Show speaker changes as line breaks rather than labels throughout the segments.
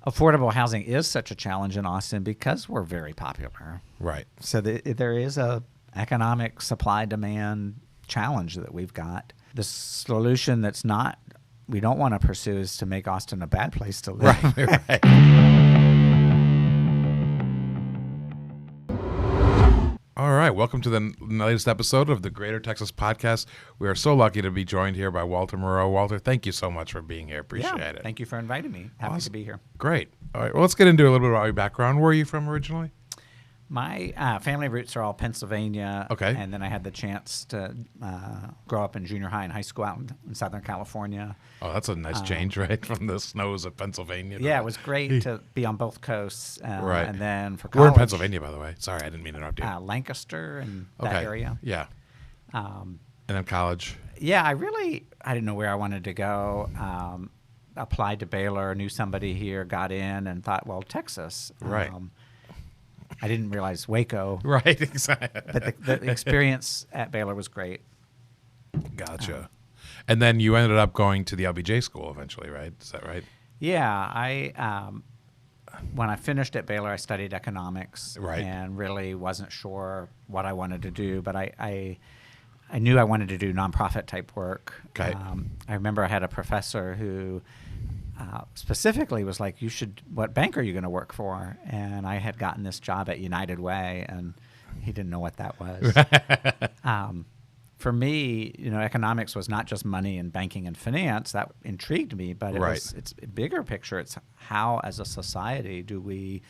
affordable housing is such a challenge in Austin because we're very popular.
Right.
So there is a economic supply-demand challenge that we've got. The solution we don't want to pursue is to make Austin a bad place to live.
Right. All right. Welcome to the latest episode of the Greater Texas Podcast. We are so lucky to be joined here by Walter Moreau. Walter, thank you so much for being here. Appreciate it.
Thank you for inviting me. Happy to be here.
Great. All right. Well, let's get into a little bit about your background. Where are you from originally?
My family roots are all Pennsylvania.
Okay.
And then I had the chance to grow up in junior high and high school out in Southern California.
Oh, that's a nice change, right? From the snows of Pennsylvania.
Yeah, it was great to be on both coasts.
Right.
And then for college.
We're in Pennsylvania, by the way. Sorry, I didn't mean to interrupt you.
Lancaster and that area.
Yeah. And then college.
Yeah, I didn't know where I wanted to go. Applied to Baylor, knew somebody here, got in, and thought, well, Texas.
Right.
I didn't realize Waco.
Right, exactly.
But the experience at Baylor was great.
Gotcha. And then you ended up going to the LBJ school eventually, right? Is that right?
Yeah, when I finished at Baylor, I studied economics.
Right.
And really wasn't sure what I wanted to do, but I knew I wanted to do nonprofit type work.
Okay.
I remember I had a professor who specifically was like, what bank are you going to work for? And I had gotten this job at United Way, and he didn't know what that was. For me, economics was not just money and banking and finance. That intrigued me, but it's a bigger picture. It's how, as a society, do we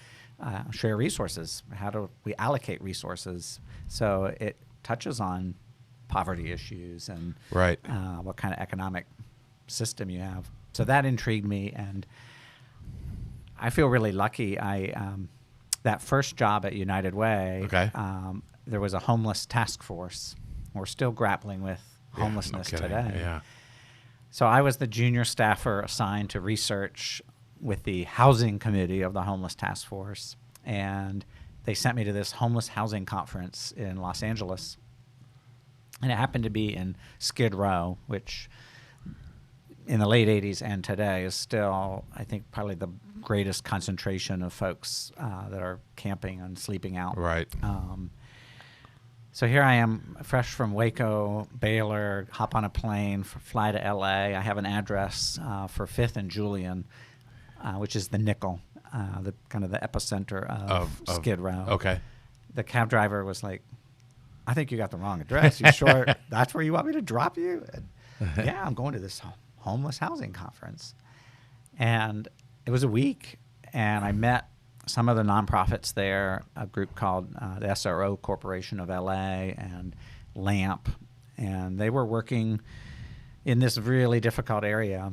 share resources? How do we allocate resources? So it touches on poverty issues and what kind of economic system you have. So that intrigued me, and I feel really lucky. That first job at United Way, there was a homeless task force. We're still grappling with homelessness today.
Yeah.
So I was the junior staffer assigned to research with the housing committee of the homeless task force, and they sent me to this homeless housing conference in Los Angeles. And it happened to be in Skid Row, which in the late 80s and today is still, I think, probably the greatest concentration of folks that are camping and sleeping out.
Right.
So here I am, fresh from Waco, Baylor, hop on a plane, fly to L.A. I have an address for 5th and Julian, which is the nickel, the kind of the epicenter of Skid Row.
Okay.
The cab driver was like, I think you got the wrong address. You sure that's where you want me to drop you? And, yeah, I'm going to this homeless housing conference. And it was a week, and I met some of the nonprofits there, a group called the SRO Corporation of LA and LAMP, and they were working in this really difficult area,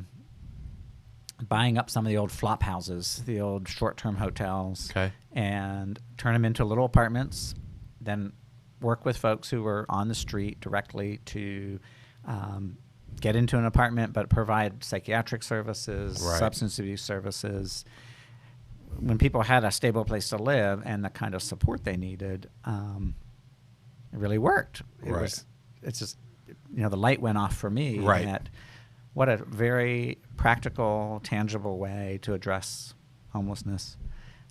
buying up some of the old flop houses, the old short-term hotels, and turn them into little apartments, then work with folks who were on the street directly to get into an apartment but provide psychiatric services, substance abuse services. When people had a stable place to live and the kind of support they needed, it really worked. It's just, the light went off for me. At what a very practical, tangible way to address homelessness.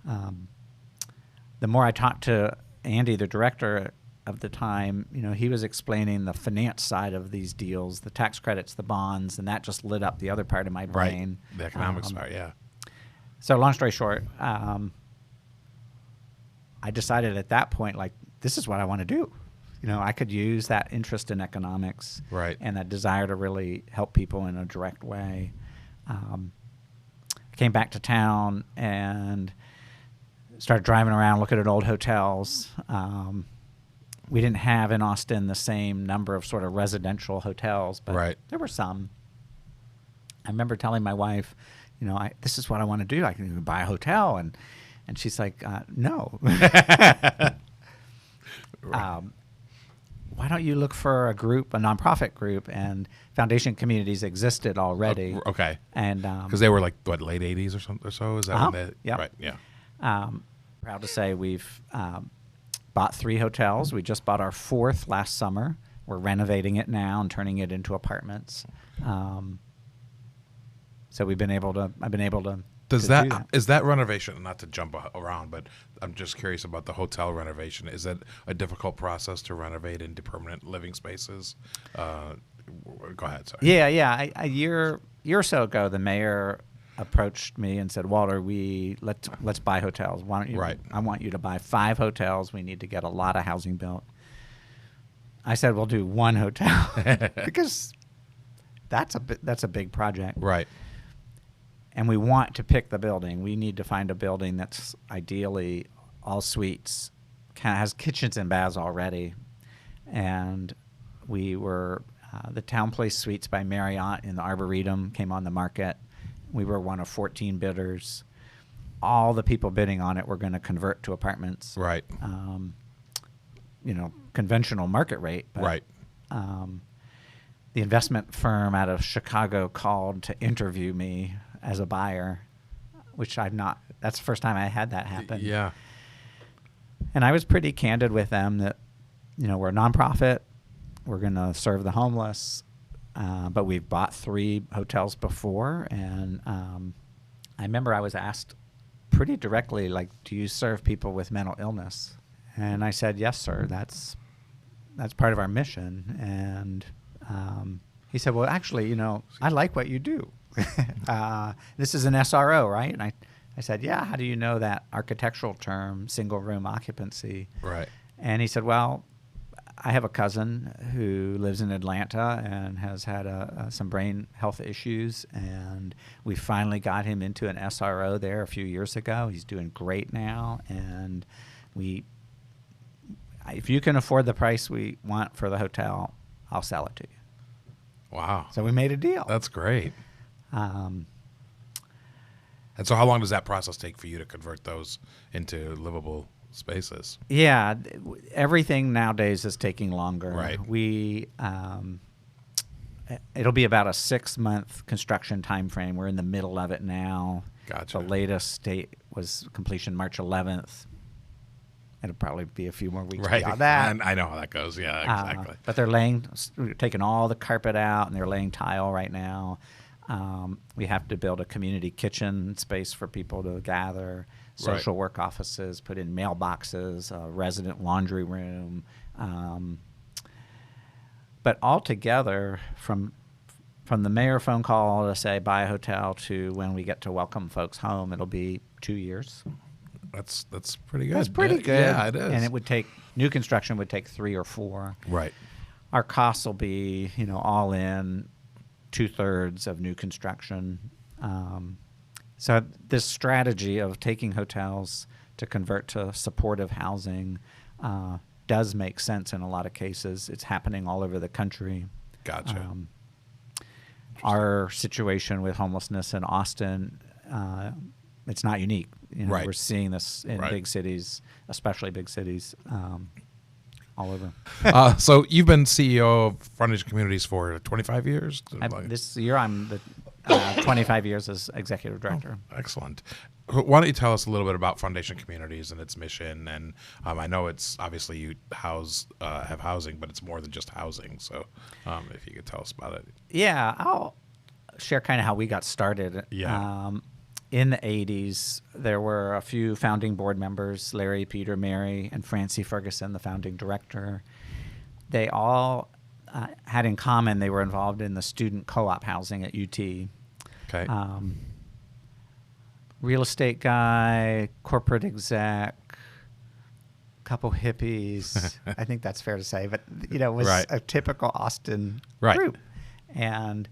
The more I talked to Andy, the director of the time, he was explaining the finance side of these deals, the tax credits, the bonds, and that just lit up the other part of my brain.
The economics part, yeah.
So long story short, I decided at that point, this is what I want to do. I could use that interest in economics and that desire to really help people in a direct way. I came back to town and started driving around, looking at old hotels. We didn't have in Austin the same number of sort of residential hotels, but there were some. I remember telling my wife, this is what I want to do. I can buy a hotel. And she's like, no. Why don't you look for a nonprofit group? And foundation communities existed already.
Okay.
And
because they were late 80s or so? Is that when they?
Yep.
Right, yeah.
Proud to say we've bought 3 hotels. We just bought our 4th last summer. We're renovating it now and turning it into apartments. So I've been able to
Is
that.
that renovation, not to jump around, but I'm just curious about the hotel renovation. Is it a difficult process to renovate into permanent living spaces? Go ahead, sorry.
Yeah. A year or so ago, the mayor approached me and said, Walter, let's buy hotels. Why don't you?
Right.
I want you to buy 5 hotels. We need to get a lot of housing built. I said, we'll do 1 hotel because that's a big project.
Right.
And we want to pick the building. We need to find a building that's ideally all suites, kind of has kitchens and baths already. And we were the Town Place Suites by Marriott in the Arboretum came on the market. We were one of 14 bidders. All the people bidding on it were going to convert to apartments.
Right.
Conventional market rate. But,
right.
The investment firm out of Chicago called to interview me as a buyer, which I've not. That's the first time I had that happen.
Yeah.
And I was pretty candid with them that, we're a nonprofit. We're going to serve the homeless. But we've bought 3 hotels before. And I remember I was asked pretty directly, like, do you serve people with mental illness? And I said, yes, sir. That's part of our mission. And he said, well, actually, I like what you do. This is an SRO, right? And I said, yeah, how do you know that architectural term, single room occupancy?
Right.
And he said, well, I have a cousin who lives in Atlanta and has had some brain health issues, and we finally got him into an SRO there a few years ago. He's doing great now, and if you can afford the price we want for the hotel, I'll sell it to you.
Wow.
So we made a deal.
That's great. And so how long does that process take for you to convert those into livable spaces?
Yeah, everything nowadays is taking longer.
Right.
It'll be about a 6-month construction time frame. We're in the middle of it now.
Gotcha.
The latest date was completion March 11th. It'll probably be a few more weeks beyond that.
And I know how that goes. Yeah, exactly.
But they're taking all the carpet out, and they're laying tile right now. We have to build a community kitchen space for people to gather, social work offices, put in mailboxes, a resident laundry room. But altogether, from the mayor phone call to say buy a hotel to when we get to welcome folks home, it'll be 2 years.
That's pretty good.
That's pretty good.
Yeah, it is.
And it would take new construction would take 3 or 4.
Right.
Our costs will be, all in 2/3 of new construction. So this strategy of taking hotels to convert to supportive housing does make sense in a lot of cases. It's happening all over the country.
Gotcha.
Our situation with homelessness in Austin, it's not unique.
Right.
We're seeing this in big cities, especially big cities, all over.
So you've been CEO of Foundation Communities for 25 years?
This year I'm the 25 years as executive director.
Oh, excellent. Why don't you tell us a little bit about Foundation Communities and its mission? And I know it's obviously you have housing, but it's more than just housing. So if you could tell us about it.
Yeah, I'll share kind of how we got started.
Yeah.
In the 80s, there were a few founding board members, Larry, Peter, Mary, and Francie Ferguson, the founding director. They all had in common they were involved in the student co-op housing at UT.
Okay.
Real estate guy, corporate exec, couple hippies. I think that's fair to say, but it was a typical Austin group. And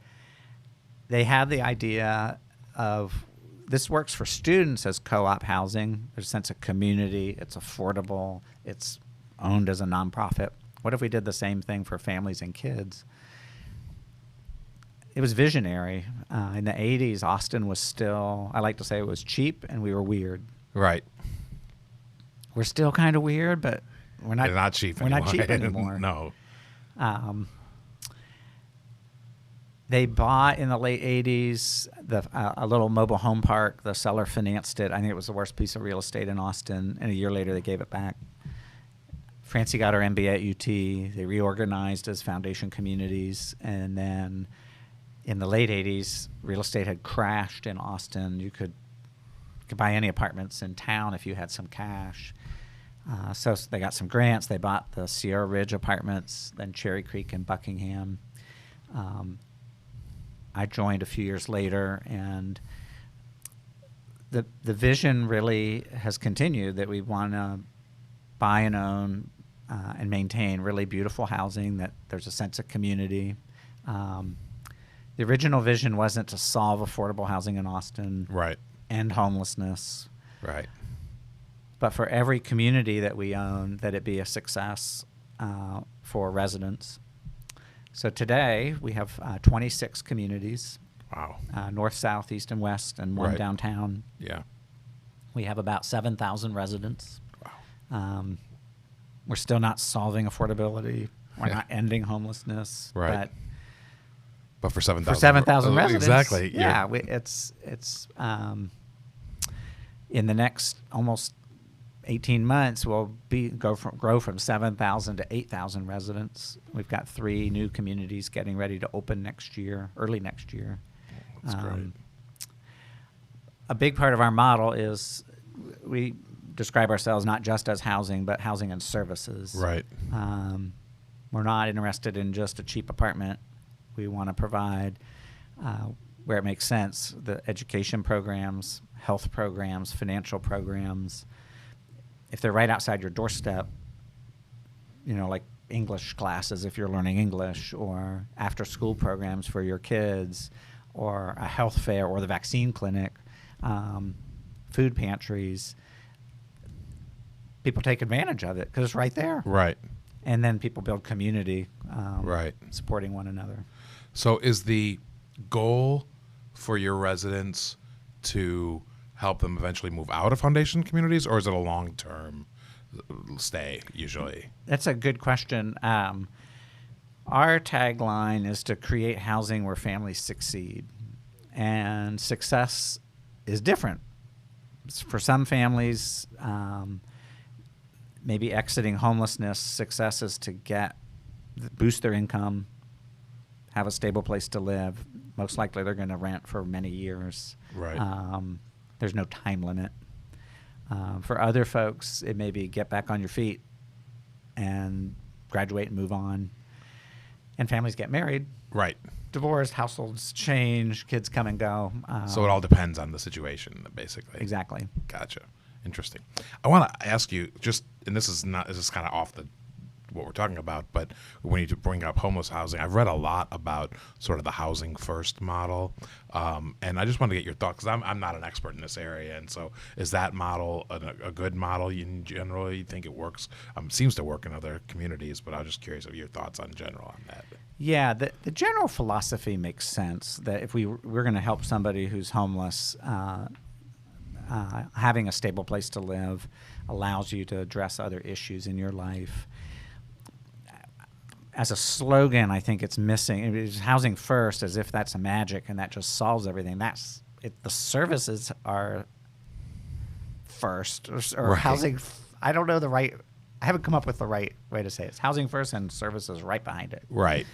they had the idea of this works for students as co-op housing. There's a sense of community. It's affordable. It's owned as a nonprofit. What if we did the same thing for families and kids? It was visionary. In the 80s, Austin was still, I like to say it was cheap and we were weird.
Right.
We're still kind of weird, but we're not
cheap
anymore. We're not cheap anymore.
No.
They bought in the late 80s a little mobile home park. The seller financed it. I think it was the worst piece of real estate in Austin. And a year later, they gave it back. Francie got her MBA at UT. They reorganized as Foundation Communities. And then in the late 80s, real estate had crashed in Austin. You could could buy any apartments in town if you had some cash. So they got some grants. They bought the Sierra Ridge apartments, then Cherry Creek and Buckingham. I joined a few years later, and the vision really has continued that we want to buy and own and maintain really beautiful housing, that there's a sense of community. The original vision wasn't to solve affordable housing in Austin,
Right.
end homelessness,
Right.
but for every community that we own, that it be a success for residents. So today we have 26 communities,
Wow.
north, south, east, and west, and one
Right.
downtown.
Yeah.
We have about 7,000 residents.
Wow.
We're still not solving affordability. We're
Yeah.
not ending homelessness.
Right. But for 7,000.
For 7,000 residents.
Exactly.
Yeah. It's in the next almost 18 months, we'll grow from 7,000 to 8,000 residents. We've got 3 new communities getting ready to open next year, early next year.
That's great.
A big part of our model is we describe ourselves not just as housing, but housing and services.
Right.
We're not interested in just a cheap apartment. We want to provide, where it makes sense, the education programs, health programs, financial programs. If they're right outside your doorstep, like English classes if you're learning English, or after-school programs for your kids, or a health fair, or the vaccine clinic, food pantries, people take advantage of it because it's right there.
Right.
And then people build community,
Right.
supporting one another.
So is the goal for your residents to help them eventually move out of foundation communities, or is it a long-term stay usually?
That's a good question. Our tagline is to create housing where families succeed. And success is different. For some families, maybe exiting homelessness, success is to boost their income, have a stable place to live. Most likely they're going to rent for many years.
Right.
There's no time limit. For other folks, it may be get back on your feet and graduate and move on. And families get married,
Right.
divorced, households change, kids come and go.
So it all depends on the situation, basically.
Exactly.
Gotcha. Interesting. I want to ask you and this is kind of off what we're talking about, but when you bring up homeless housing, I've read a lot about sort of the housing first model, and I just want to get your thoughts, because I'm not an expert in this area, and so is that model a good model in general? You think it works? Seems to work in other communities, but I was just curious of your thoughts on general on that.
Yeah, the general philosophy makes sense, that if we're going to help somebody who's homeless, having a stable place to live allows you to address other issues in your life. As a slogan, I think it's missing. It's housing first, as if that's a magic and that just solves everything. The services are first, or
Right.
housing. I don't know I haven't come up with the right way to say it. It's housing first and services right behind it.
Right.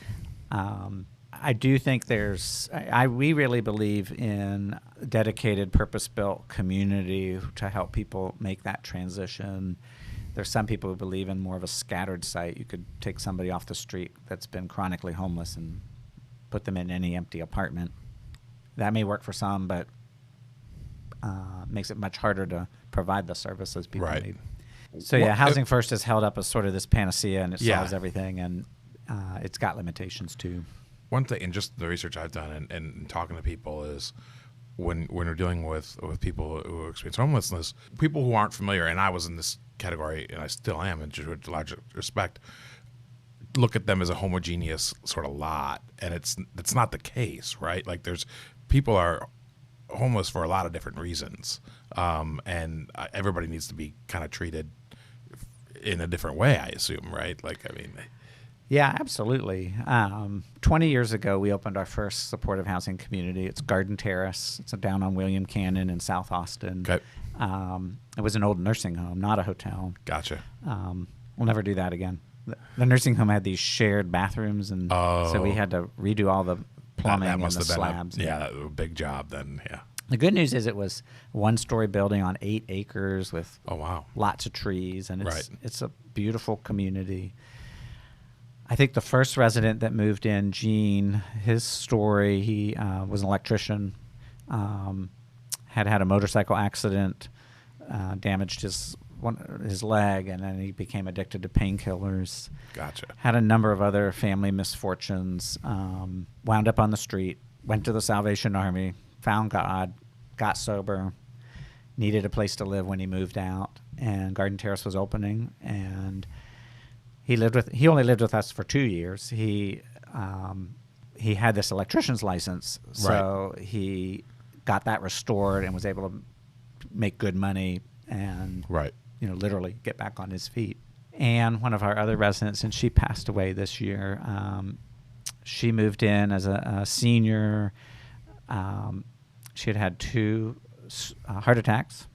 I do think we really believe in dedicated, purpose-built community to help people make that transition. There's some people who believe in more of a scattered site. You could take somebody off the street that's been chronically homeless and put them in any empty apartment. That may work for some, but makes it much harder to provide the services people
Right.
need. So yeah, housing first is held up as sort of this panacea, and it solves everything, and it's got limitations too.
One thing, and just the research I've done and talking to people, is when we're dealing with people who experience homelessness, people who aren't familiar, and I was in this category, and I still am, in to a large respect, look at them as a homogeneous sort of lot, and it's not the case, right? Like people are homeless for a lot of different reasons, and everybody needs to be kind of treated in a different way, I assume, right?
Yeah, absolutely. 20 years ago, we opened our first supportive housing community. It's Garden Terrace. It's down on William Cannon in South Austin.
Okay.
It was an old nursing home, not a hotel.
Gotcha.
We'll never do that again. The nursing home had these shared bathrooms, and so we had to redo all the plumbing
that
and
must
the
have been
slabs.
a big job then. Yeah.
The good news is it was a one-story building on 8 acres with
Oh, wow.
lots of trees, and
Right.
it's a beautiful community. I think the first resident that moved in, Gene, his story, he was an electrician, had a motorcycle accident, damaged his leg, and then he became addicted to painkillers.
Gotcha.
Had a number of other family misfortunes, wound up on the street, went to the Salvation Army, found God, got sober, needed a place to live when he moved out, and Garden Terrace was opening, and he only lived with us for 2 years. He had this electrician's license, so he got that restored and was able to make good money and
Right.
literally get back on his feet. And one of our other residents, and she passed away this year. She moved in as a senior. She had 2 heart attacks,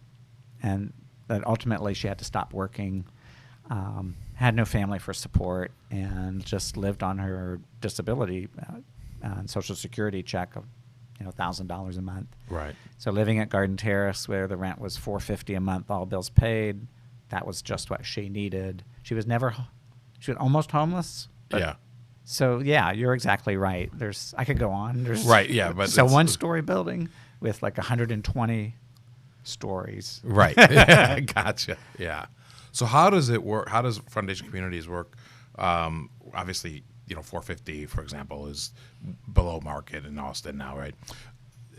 and that ultimately she had to stop working. Had no family for support, and just lived on her disability and Social Security check of $1,000 a month.
Right.
So living at Garden Terrace, where the rent was $450 a month, all bills paid, that was just what she needed. She was almost homeless. But
Yeah.
So yeah, you're exactly right. I could go on.
Right, yeah, but
so
it's-
one-story building with like 120 stories.
Right. Gotcha. Yeah. So how does it work? How does Foundation Communities work? Obviously, 450, for example, is below market in Austin now, right?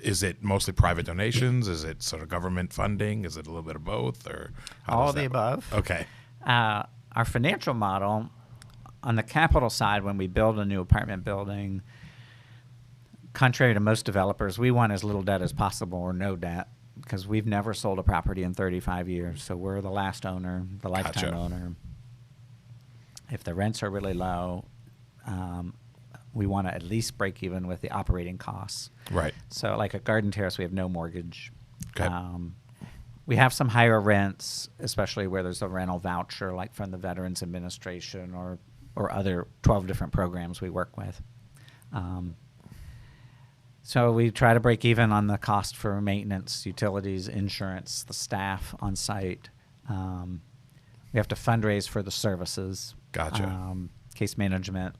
Is it mostly private donations? Is it sort of government funding? Is it a little bit of both, or how
All
does
of the
that work?
above.
Okay.
Our financial model, on the capital side, when we build a new apartment building, contrary to most developers, we want as little debt as possible or no debt, because we've never sold a property in 35 years. So we're the last owner, the lifetime
Gotcha.
owner. If the rents are really low, we want to at least break even with the operating costs.
Right.
So like at Garden Terrace, we have no mortgage.
Okay.
We have some higher rents, especially where there's a rental voucher, like from the Veterans Administration or other 12 different programs we work with. So we try to break even on the cost for maintenance, utilities, insurance, the staff on site. We have to fundraise for the services.
Gotcha.
Case management,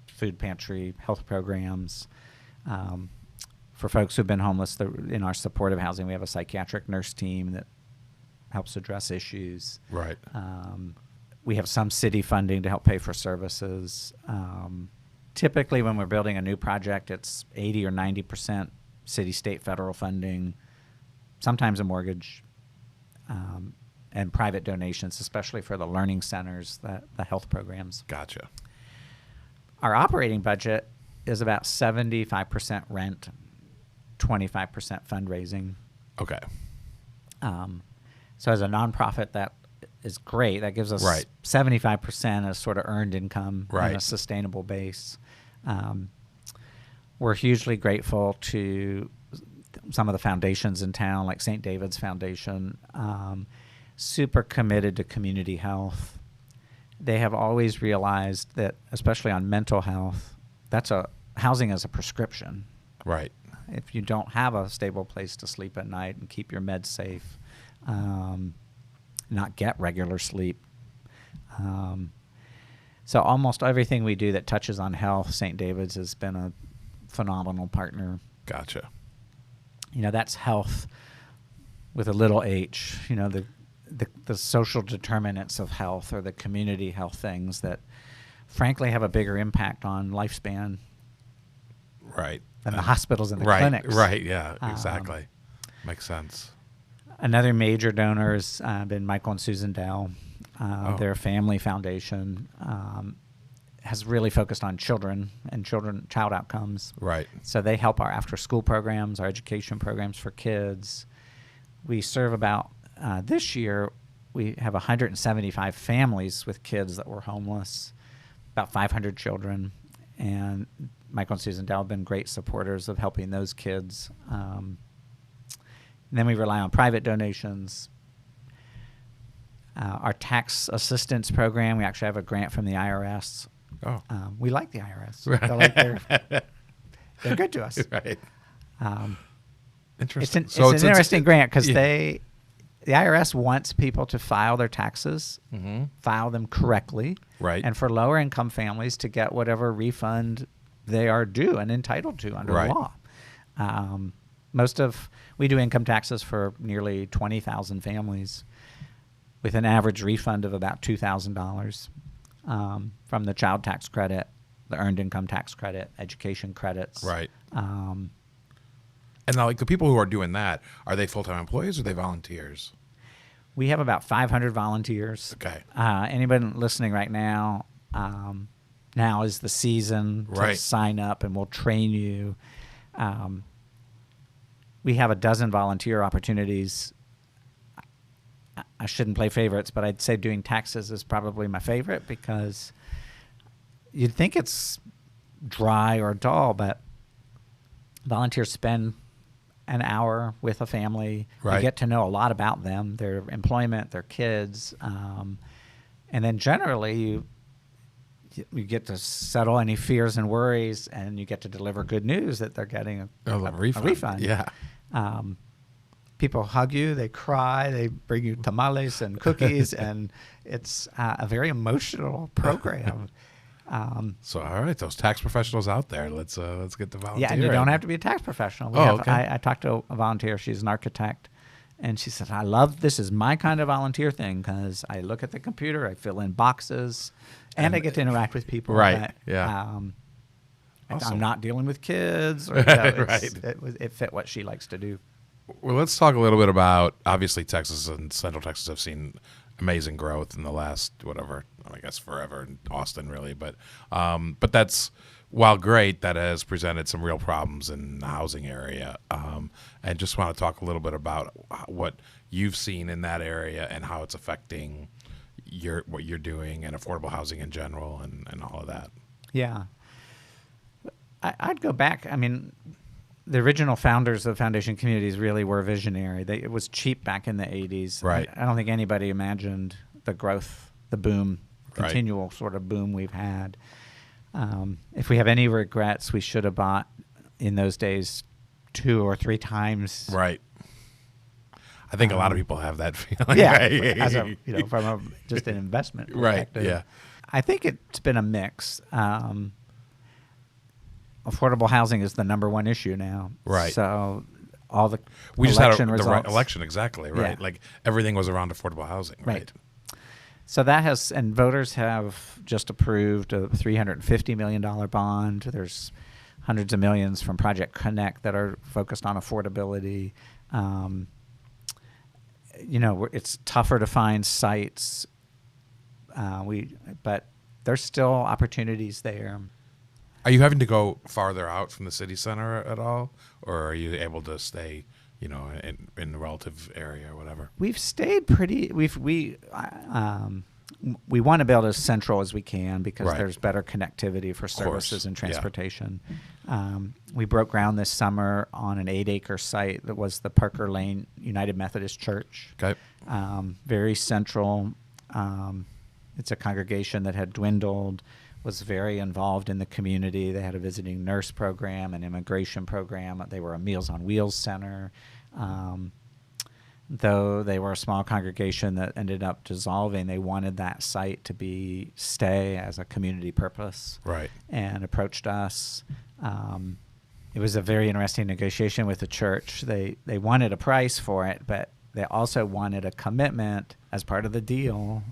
food pantry, health programs. For folks who've been homeless, in our supportive housing, we have a psychiatric nurse team that helps address issues.
Right.
We have some city funding to help pay for services. Typically, when we're building a new project, it's 80 or 90% city, state, federal funding, sometimes a mortgage, and private donations, especially for the learning centers, the health programs.
Gotcha.
Our operating budget is about 75% rent, 25% fundraising.
Okay.
So as a nonprofit, that is great. That gives us
Right.
75% as sort of earned income on a
Right.
sustainable base. We're hugely grateful to some of the foundations in town, like St. David's Foundation, super committed to community health. They have always realized that, especially on mental health, housing is a prescription.
Right.
If you don't have a stable place to sleep at night and keep your meds safe, not get regular sleep. So almost everything we do that touches on health, St. David's has been a phenomenal partner.
Gotcha.
That's health with a little h, the social determinants of health or the community health things that frankly have a bigger impact on lifespan
Right.
than the hospitals and the
Right.
clinics.
Right. Yeah. Exactly. Makes sense.
Another major donor has been Michael and Susan Dell. Their family foundation has really focused on children and child outcomes.
Right.
So they help our after-school programs, our education programs for kids. We serve about, this year, we have 175 families with kids that were homeless, about 500 children. And Michael and Susan Dell have been great supporters of helping those kids. And then we rely on private donations. Our tax assistance program, we actually have a grant from the IRS.
Oh.
We like the IRS.
Right.
Feel like they're good to us.
Right. Interesting.
It's an interesting grant because
yeah.
the IRS wants people to file their taxes, file them correctly,
Right.
and for lower income families to get whatever refund they are due and entitled to under
Right.
law. We do income taxes for nearly 20,000 families with an average refund of about $2,000 from the child tax credit, the earned income tax credit, education credits.
Right. And now, like the people who are doing that, are they full-time employees or are they volunteers?
We have about 500 volunteers.
Okay.
Anybody listening right now, now is the season to
Right.
sign up, and we'll train you. We have a dozen volunteer opportunities. I shouldn't play favorites, but I'd say doing taxes is probably my favorite because you'd think it's dry or dull, but volunteers spend an hour with a family.
Right.
You get to know a lot about them, their employment, their kids, and then generally you get to settle any fears and worries, and you get to deliver good news that they're getting a refund.
Yeah.
People hug you, they cry, they bring you tamales and cookies, and it's a very emotional program.
So, all right, those tax professionals out there, let's get the volunteer.
Yeah, and you don't have to be a tax professional.
Okay.
I talked to a volunteer. She's an architect, and she said, this is my kind of volunteer thing because I look at the computer, I fill in boxes, and I get to interact with people.
Right,
But,
yeah. Awesome.
I'm not dealing with kids. Or,
Right.
It fit what she likes to do.
Well, let's talk a little bit about, obviously, Texas and Central Texas have seen amazing growth in the last, I guess forever in Austin, really. But that's, while great, that has presented some real problems in the housing area. And just want to talk a little bit about what you've seen in that area and how it's affecting what you're doing and affordable housing in general and all of that.
Yeah. I'd go back. I mean, the original founders of Foundation Communities really were visionary. It was cheap back in the 80s.
Right.
I don't think anybody imagined the growth, the boom,
Right.
continual sort of boom we've had. If we have any regrets, we should have bought in those days 2 or 3 times.
Right. I think a lot of people have that feeling.
Yeah,
Right.
from just an investment
Right,
perspective.
yeah.
I think it's been a mix. Affordable housing is the number one issue now.
Right.
So all the
We just
election
had the
results.
right election, exactly, right?
Yeah.
Like everything was around affordable housing, right?
So that has, and voters have just approved a $350 million bond. There's hundreds of millions from Project Connect that are focused on affordability. It's tougher to find sites. But there's still opportunities there.
Are you having to go farther out from the city center at all, or are you able to stay, in the relative area or whatever?
We've stayed pretty. We want to build as central as we can because
Right.
there's better connectivity for
course,
services and
yeah.
transportation. We broke ground this summer on an 8-acre site that was the Parker Lane United Methodist Church.
Okay.
Very central. It's a congregation that had dwindled, was very involved in the community. They had a visiting nurse program, an immigration program. They were a Meals on Wheels center. Though they were a small congregation that ended up dissolving, they wanted that site to stay as a community purpose.
Right.
And approached us. It was a very interesting negotiation with the church. They wanted a price for it, but they also wanted a commitment as part of the deal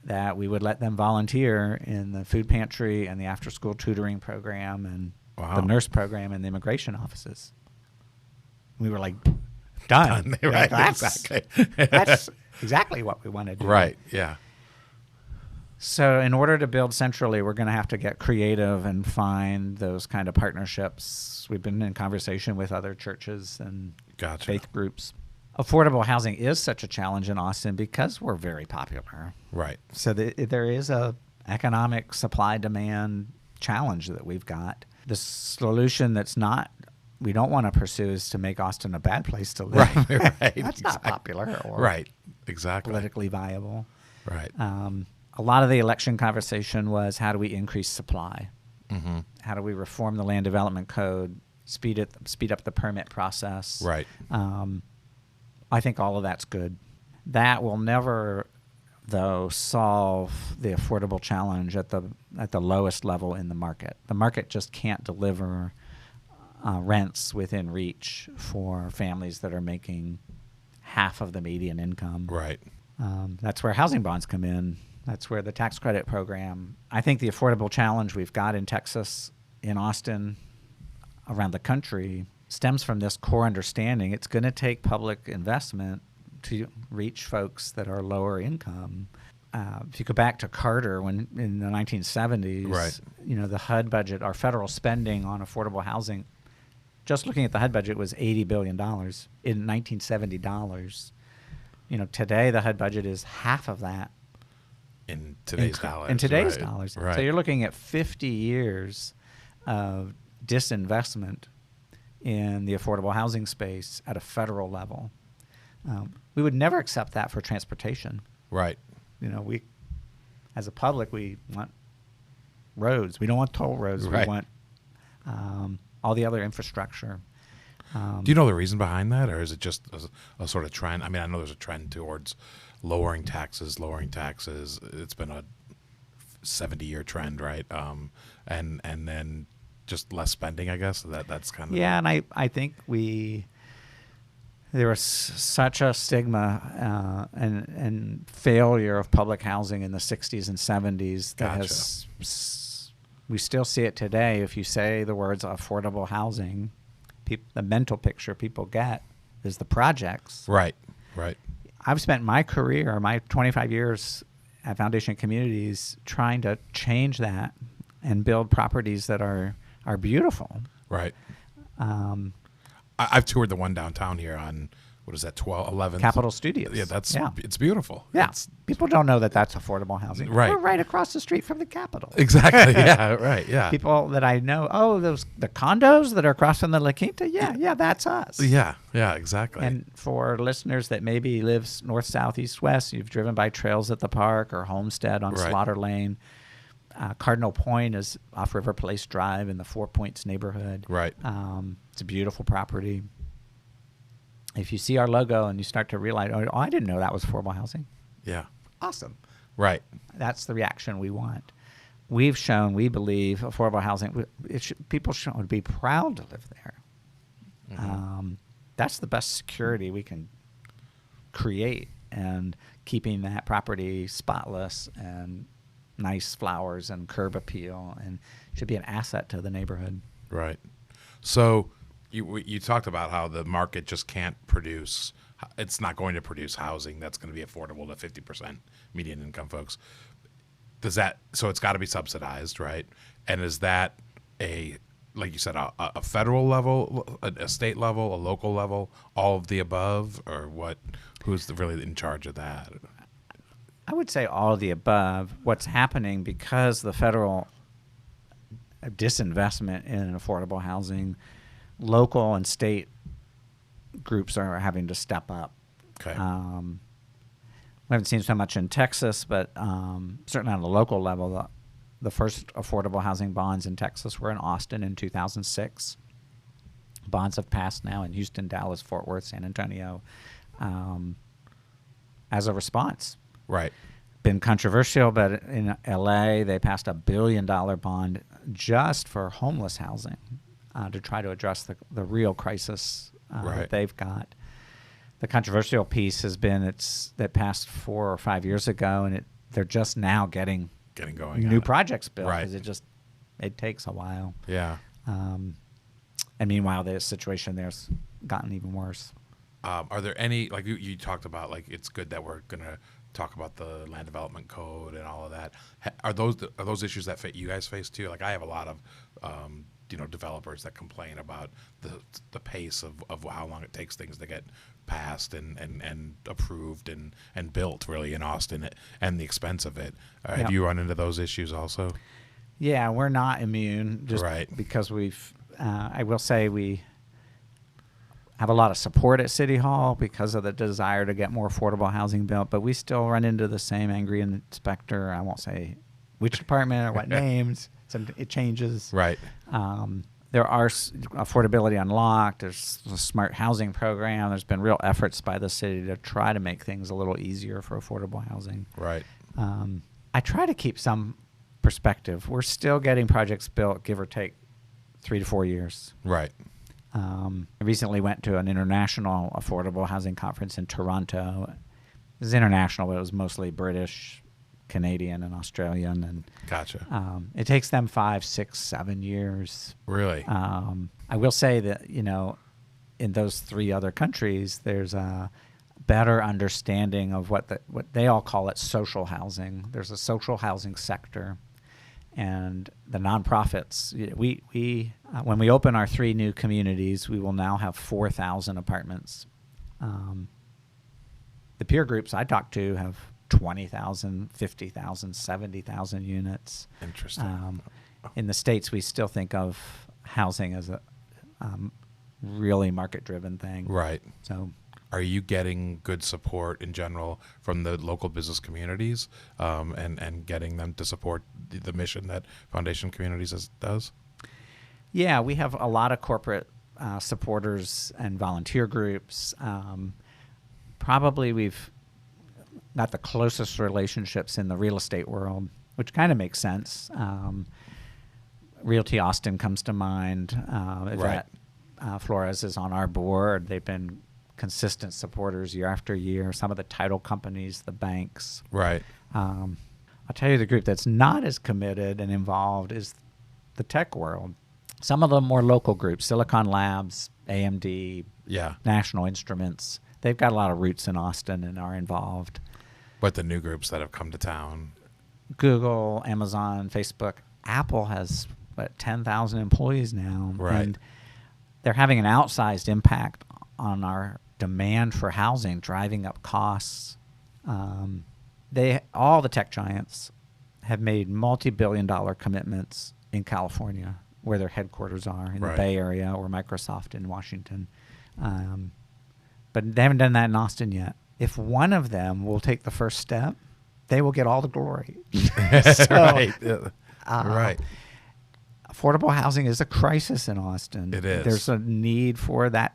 that we would let them volunteer in the food pantry and the after-school tutoring program and
Wow.
the nurse program and the immigration offices. We were like, done.
Right,
Exactly. That's exactly what we want to do.
Right. Yeah.
So in order to build centrally, we're going to have to get creative and find those kind of partnerships. We've been in conversation with other churches and
Gotcha.
faith groups. Affordable housing is such a challenge in Austin because we're very popular.
Right.
So there is a economic supply-demand challenge that we've got. The solution we don't want to pursue is to make Austin a bad place to live.
Right.
That's not popular or
Right. Exactly.
politically viable.
Right.
A lot of the election conversation was how do we increase supply?
Mm-hmm.
How do we reform the land development code speed up the permit process.
Right.
I think all of that's good. That will never, though, solve the affordable challenge at the lowest level in the market. The market just can't deliver rents within reach for families that are making half of the median income.
Right.
That's where housing bonds come in. That's where the tax credit program. I think the affordable challenge we've got in Texas, in Austin, around the country, stems from this core understanding. It's going to take public investment to reach folks that are lower income. If you go back to Carter, when in the 1970s,
right.
The HUD budget, our federal spending on affordable housing, just looking at the HUD budget, was $80 billion in 1970 dollars. Today the HUD budget is half of that.
In today's dollars.
In today's
right.
dollars.
Right.
So you're looking at 50 years of disinvestment in the affordable housing space at a federal level. We would never accept that for transportation.
Right.
We, as a public, we want roads. We don't want toll roads.
Right.
We want all the other infrastructure.
Do you know the reason behind that, or is it just a sort of trend? I mean, I know there's a trend towards lowering taxes. It's been a 70-year trend, right? And then just less spending, I guess. That's kind of
and I think there was such a stigma and failure of public housing in the 60s and 70s that we still see it today. If you say the words affordable housing, the mental picture people get is the projects.
Right.
I've spent my career, my 25 years at Foundation Communities, trying to change that and build properties that are beautiful.
Right. I've toured the one downtown here on, what is that, 11th?
Capitol Studios.
Yeah, it's beautiful.
Yeah. People don't know that that's affordable housing.
Right.
We're right across the street from the Capitol.
Exactly. Yeah, right. Yeah.
People that I know, the condos that are across from the La Quinta, yeah, that's us.
Yeah, exactly.
And for listeners that maybe live north, south, east, west, you've driven by Trails at the Park or Homestead on Slaughter Lane. Cardinal Point is off River Place Drive in the Four Points neighborhood.
Right.
It's a beautiful property. If you see our logo and you start to realize, I didn't know that was affordable housing.
Yeah.
Awesome.
Right.
That's the reaction we want. We've shown, we believe, affordable housing, people should be proud to live there. Mm-hmm. That's the best security we can create, and keeping that property spotless and nice flowers and curb appeal, and should be an asset to the neighborhood.
Right. So you talked about how the market just can't produce. It's not going to produce housing that's going to be affordable to 50% median income folks. So it's got to be subsidized, right? And is that like you said, a federal level, a state level, a local level, all of the above, or what? Who's really in charge of that?
I would say all of the above. What's happening because the federal disinvestment in affordable housing, local and state groups are having to step up.
Okay.
We haven't seen so much in Texas, but certainly on the local level, the first affordable housing bonds in Texas were in Austin in 2006. Bonds have passed now in Houston, Dallas, Fort Worth, San Antonio as a response.
Right.
Been controversial, but in LA, they passed $1 billion bond just for homeless housing to try to address the real crisis that they've got. The controversial piece has been that passed 4 or 5 years ago, and they're just now getting going. New projects built because it takes a while.
Yeah.
And meanwhile, the situation there's gotten even worse.
Are there any, like you talked about, like it's good that we're going to talk about the land development code and all of that. Are those issues that you guys face too? Like I have a lot of developers that complain about the pace of how long it takes things to get passed and approved and built really in Austin, and the expense of it. Have you run into those issues also?
Yeah, we're not immune just because I will say we have a lot of support at City Hall because of the desire to get more affordable housing built, but we still run into the same angry inspector. I won't say which department or what names. It changes.
Right.
there are affordability unlocked. There's a smart housing program. There's been real efforts by the city to try to make things a little easier for affordable housing.
Right.
I try to keep some perspective. We're still getting projects built, give or take 3 to 4 years.
Right.
I recently went to an international affordable housing conference in Toronto. It was international, but it was mostly British, Canadian, and Australian. And
Gotcha.
it takes them 5, 6, 7 years.
Really?
I will say that, in those 3 other countries, there's a better understanding of what they all call it social housing. There's a social housing sector. And the nonprofits, we when we open our 3 new communities, we will now have 4,000 apartments. The peer groups I talk to have 20,000, 50,000, 70,000 units.
Interesting.
In the States, we still think of housing as a really market-driven thing.
Right.
So,
are you getting good support in general from the local business communities, and getting them to support the mission that Foundation Communities does?
Yeah, we have a lot of corporate supporters and volunteer groups. Probably we've got the closest relationships in the real estate world, which kind of makes sense. Realty Austin comes to mind.
Right.
Flores is on our board. They've been consistent supporters year after year. Some of the title companies, the banks.
Right.
I'll tell you the group that's not as committed and involved is the tech world. Some of the more local groups, Silicon Labs, AMD,
Yeah.
National Instruments, they've got a lot of roots in Austin and are involved.
But the new groups that have come to town.
Google, Amazon, Facebook, Apple has 10,000 employees now.
Right.
And they're having an outsized impact on our demand for housing, driving up costs. All the tech giants have made multi-billion-dollar commitments in California, where their headquarters are, in
Right.
the Bay Area, or Microsoft in Washington. But they haven't done that in Austin yet. If one of them will take the first step, they will get all the glory.
Right. Right.
Affordable housing is a crisis in Austin.
It is.
There's a need for that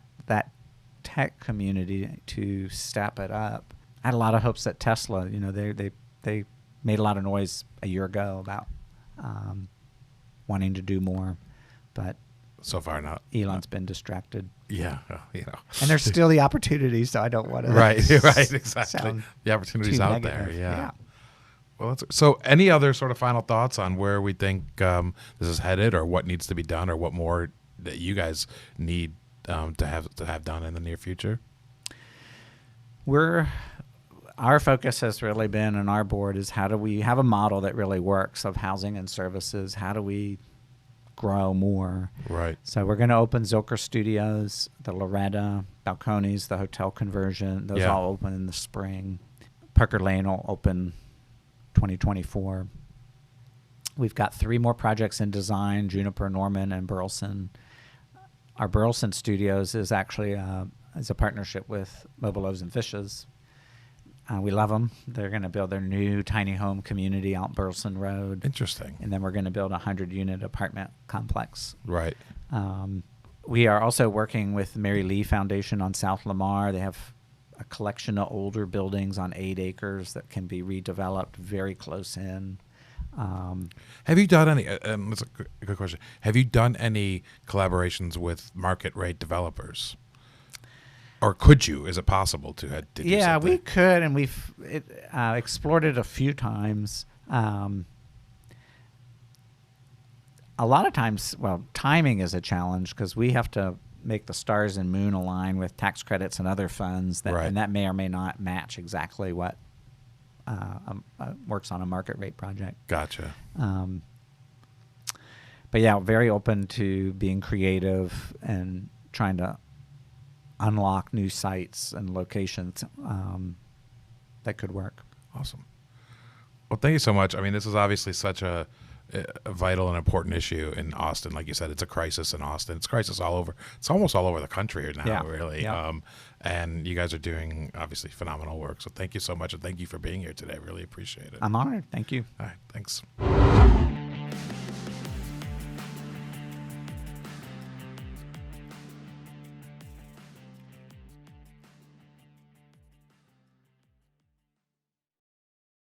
tech community to step it up. I had a lot of hopes that Tesla, they made a lot of noise a year ago about wanting to do more, but
So far not.
Elon's been distracted.
Yeah.
And there's still the opportunity, so I don't want to.
Right. Exactly. The opportunity's out there. Yeah. Well, so any other sort of final thoughts on where we think this is headed, or what needs to be done, or what more that you guys need to have done in the near future?
Our focus has really been, and our board is, how do we have a model that really works of housing and services? How do we grow more?
Right.
So we're going to open Zilker Studios, the Loretta, Balcones, the hotel conversion. Those all open in the spring. Parker Lane will open 2024. We've got 3 more projects in design: Juniper, Norman, and Burleson. Our Burleson Studios is actually is a partnership with Mobile Loaves and Fishes. We love them. They're going to build their new tiny home community out Burleson Road.
Interesting.
And then we're going to build a 100-unit apartment complex.
Right.
We are also working with Mary Lee Foundation on South Lamar. They have a collection of older buildings on 8 acres that can be redeveloped very close in.
Have you done any? That's a good question. Have you done any collaborations with market rate developers, or could you? Is it possible to?
Yeah, we could, and we've explored it a few times. A lot of times, timing is a challenge because we have to make the stars and moon align with tax credits and other funds, and that may or may not match exactly what works on a market rate project.
Gotcha.
But yeah, very open to being creative and trying to unlock new sites and locations that could work.
Awesome. Well, thank you so much. I mean, this is obviously such a vital and important issue in Austin. Like you said, it's a crisis in Austin. It's a crisis all over. It's almost all over the country now, really.
Yeah.
And you guys are doing, obviously, phenomenal work. So thank you so much, and thank you for being here today. I really appreciate it.
I'm honored. Thank you.
All right. Thanks.